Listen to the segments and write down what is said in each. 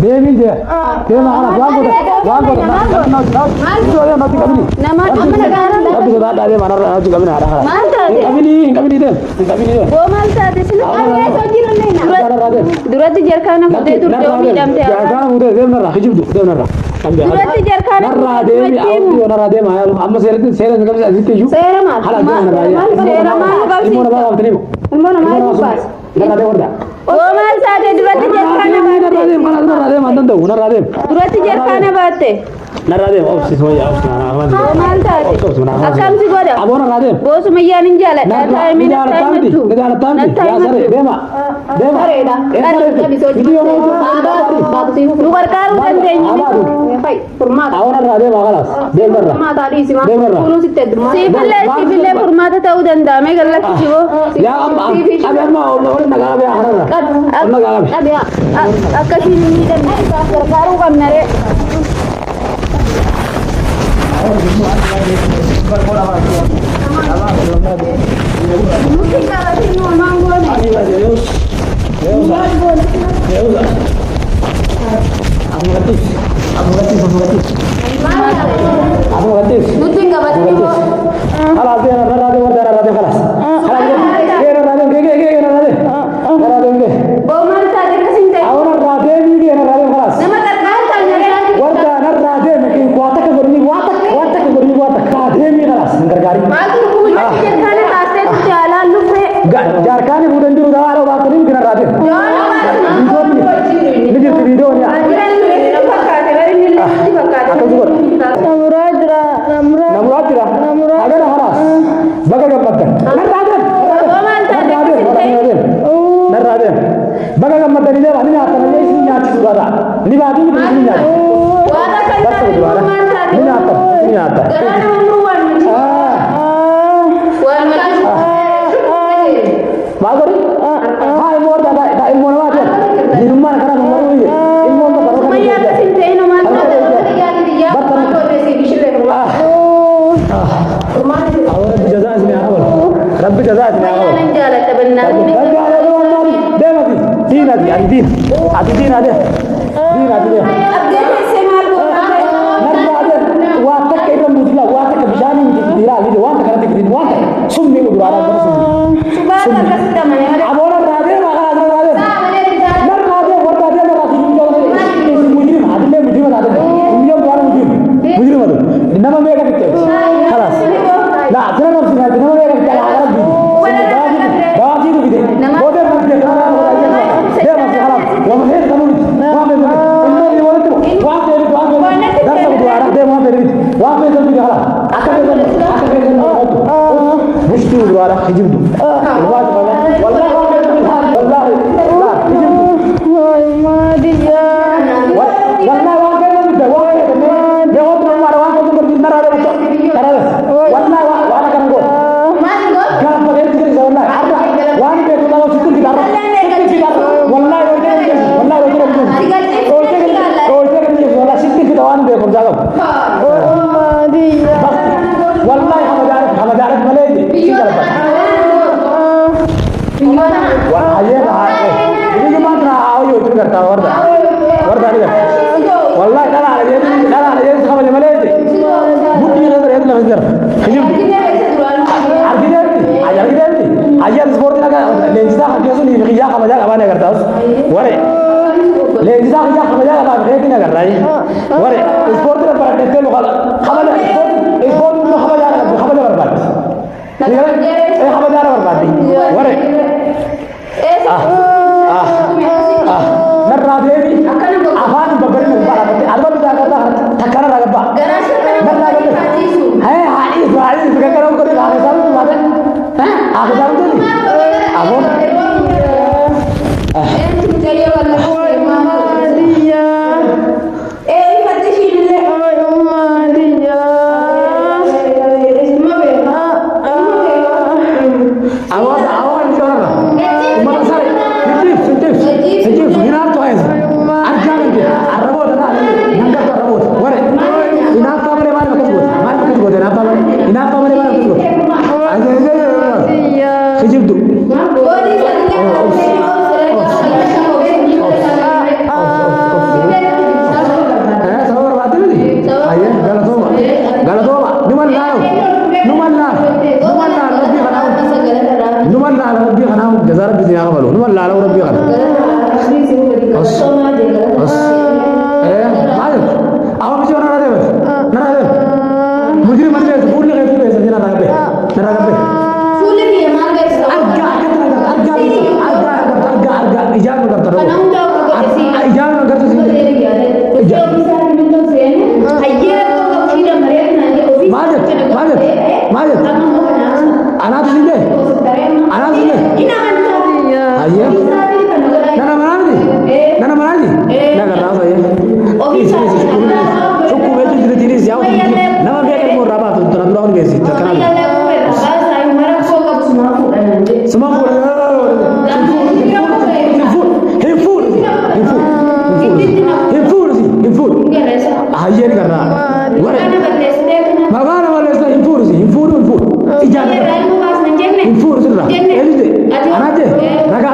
Deemi je. Deema ana wango. Nanti kami. Nama mana garam? Tapi sudah ada mana nanti kami ada. Kami deh. Wo mal saate sinu. Durati jarkana mudde turte o midamte. Jarkana mudde deemna hijibdu deemna. Durati jarkana narra deemi audio narra deema amma seeratin seeran kami azite ju. Sera mal. Sera mal gabsi. Imona ba amtani. Imona mal bas. Narra de warda. Wo mal saate durati jarkana baate. Narra de mandan do narra de. Durati jarkana baate. Narra de ofsi soya ofsi na awan. Wo mal saate. Akam si goda. Abo narra de. Wo sumayya ninjala. Narra tamti. Negara tamti. Ya sare deema. Deema. Video mo. Luar karu dan denyi. Awon narra de magalas. Deema narra. Sibile furmata tahu danda me galla kiwo. Ya amma amma orang negara be harara. Negara be. Akashi ni dan karu kamnare. Jarkani budan juru dah ada waktu ini kena raden. Ini videonya. Atau juga. Namurajra. Ada dah haras. Bagaimana mata? Raden. Bagaimana mata ini? Ini apa? Ini nyata juga ada. Ini bagi ini nyata. Ini nyata. Bagari, hai mau dah ilmu apa dia? Di rumah kerana nomor ini, ilmu tu baru. Maya kesin saya nomor tu. Awak jaza sini awal. Rabbi jaza sini awal. Jalan terbenar. Din ada. Din ada. Watak kita muzila, watak kebijani dira, gitu. Watak kerana kita watak. Sumbi udara terus. Subah kasih mana? Aboran raden, raden. Nar raden, warta dia nar raden. Mujrim, adilnya mujrim raden. Mujrim tuan mujrim itu. Nama mereka kita. Kalas. Nah, jangan nafsu nak. Nama mereka kita agar bidu. Dawa bidu bidu. Bodoh mujrim. Dia masih haram. Wah mer kamu. Wah mer. Ini ni orang tu. Wah mer. Dah tahu tu arah dia wah mer. Wah mer tu dia haram. Akan مشتي وراء حجبه الواجب والله والله لا حجبه ما ديا والله واقع ده واقع ده هو ما واقع ده بالنار ده ترى والله وانا كان قول كان بغير كده والله وانا كده لو شفت كده والله والله شفت كده وانا بيكون جاوب ما ديا والله हम जारत मलेगी ठीक है वहाँ ये रहा है ये मात्र आओ ये उतर करता है वर्दा नहीं والله لا ये समझ मलेगी बुद्धि नजर है तो नजर अर्जित ajar sport ना का लेंजिदा हम कैसे नहीं किया हम मजा कमाने करता है वरे लेंजिदा किया हम मजा कमा रहे कि ना कर रहा है वरे स्पोर्ट में पर टेक्टे लोग खबर स्पोर्ट में खबर बर्बाद खबर बर्बाद वरे नर्रा देवी आवाज बबरी में बारा बते अलबत जाकर थकाना लगा बा नर्रा देवी है हाई करो करे आगे साल तो बात है आगे साल तो अब ما لا لا ربي غلط بس ما جت أول بيجي أنا نادم مدير ما جت بقول لك يا بس أنا نادم أرجع إجابة كتر إجابة كتر ما جت أنا تسيبه أيه نانا مرادي لا كراسة إيه شوكو بيجي تدري سياو نما بيجي مور رابع ترى براون بيجي تكلم سما فول هاي كرنا ما بعرف ولا إسمه ينفور إجابة ينفور سرنا أنا ده رجع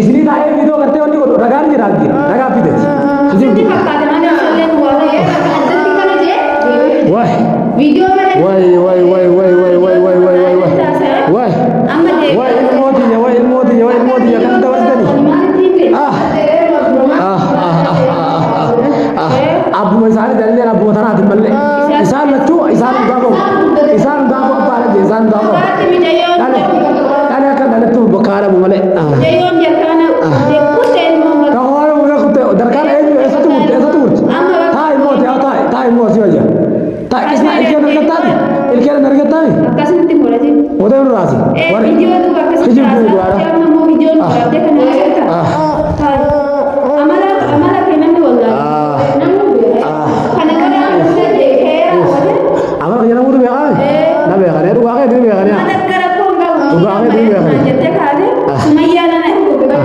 इसलिए ना एक वीडियो करते हो नहीं को रगा नहीं रगा भी दे वाह वीडियो में वाह Modi kan tahu tadi abu misalnya dari dia abu tanah di balik isal lucu isal gapo apa lagi isal gapo kali akan ada tuh bekal abu balik udah berhasil. Video itu bagus. Video amala kenan wala. Karena amala kenan udah begal. Nah begal itu wakai itu begalnya. Wakai itu begal. Jadi kade Sumaya nana itu begal.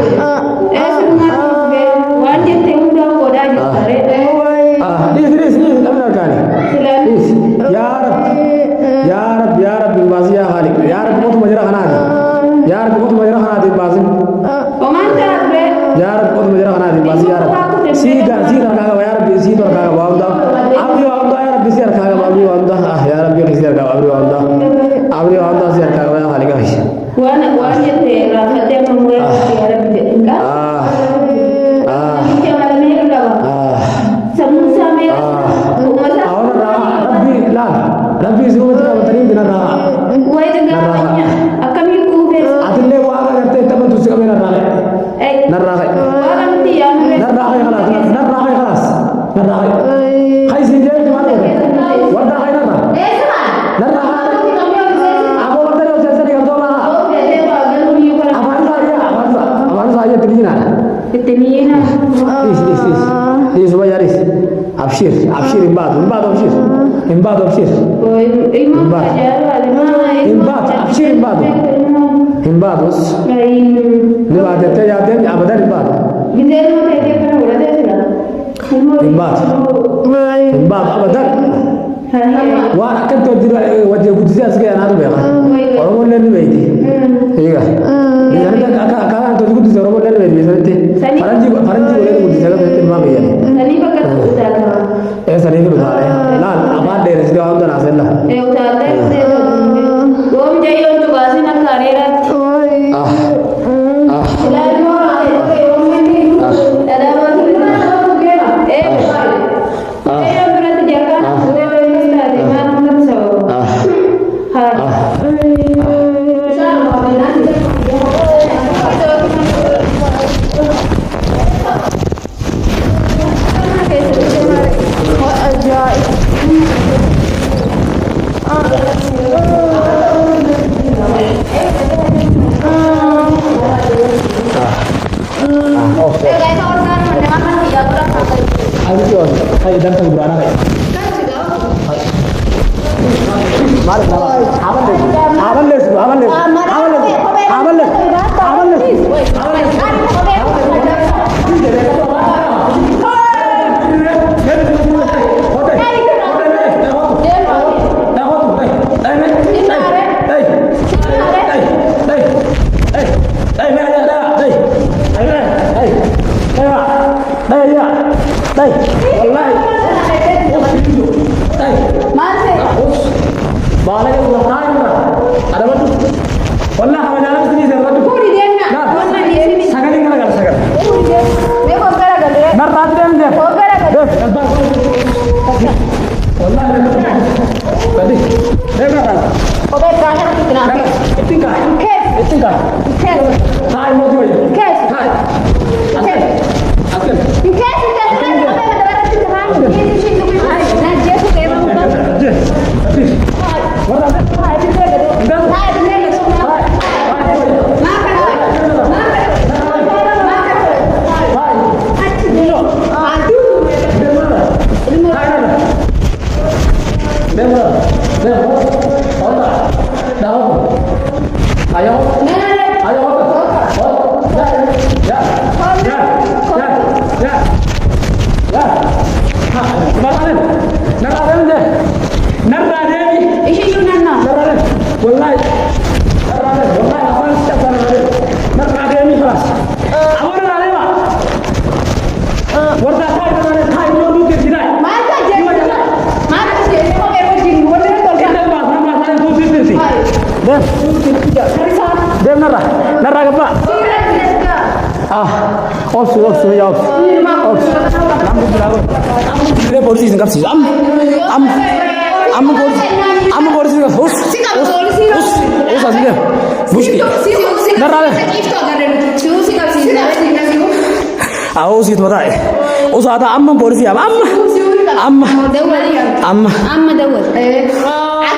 Sumaya wan jadi udah boda jadi. Ini benar kan? Ya Rab بالبازي يا خالق يا رب موت مجرى خنادي يا رب موت مجرى خنادي بالبازي ومن تعرف يا رب موت مجرى خنادي بالبازي يا رب سيدر كاغا يا رب سيدر كاغا وامدا يا رب سيدر كاغا وامدا يا رب سيدر كاغا وامدا سيدر كاغا يا خالق وانا يتي راحتي من يا رب تنكا ربي زوجة وتريد لنا وين جانا أكمل كوفي أتلي وأنا قلت تبى تسيق من الرأي نرّاقي خلاص خاي سنجاب تمام وردا خاي نرّاقي أبو وردا لو جالسني كذولا أمان سايا تنينا إيش هو ياريس أبشر إمباد أبشر أبشر بس نبات تجاتين أبدا إمباد أبدا وأنا كنت وجه قدسي أسكي أنا أتوقع ورمون لين بيتي إيجا إذا كان تجي قدسي ورمون لين بيتي فرنجي ولا قدسي كذا بيتي ما بيجي سني كده لا أمان دير سيدا هم تنا سلا وهم جايون تباسي نكاريرا Saya dan saya berana kayak. Mari sama. Aman les. Đây, wallahi. Đây. Mana? Bawa lagi ulang tahun. Ada batu. Wallahi, hanya dalam sini saya batu. Kau di dia nak? مرات دم دم والله بدي دم Obe kahar kitna اتنكا kes اتنكا kes هاي موجود kes هاي أكل أكل kes kita kan obe ada kita kan ini sih tuh nah dia tuh kayak mau kan ورا hai itu dia gitu hai itu dia gitu Dem nara apa? Ops ya ops. Dia polisi singkap sih. Polisi singkap. Asli. Muski. Nara. Sih tuh ada. Ada polisi Amma. Amma dawal.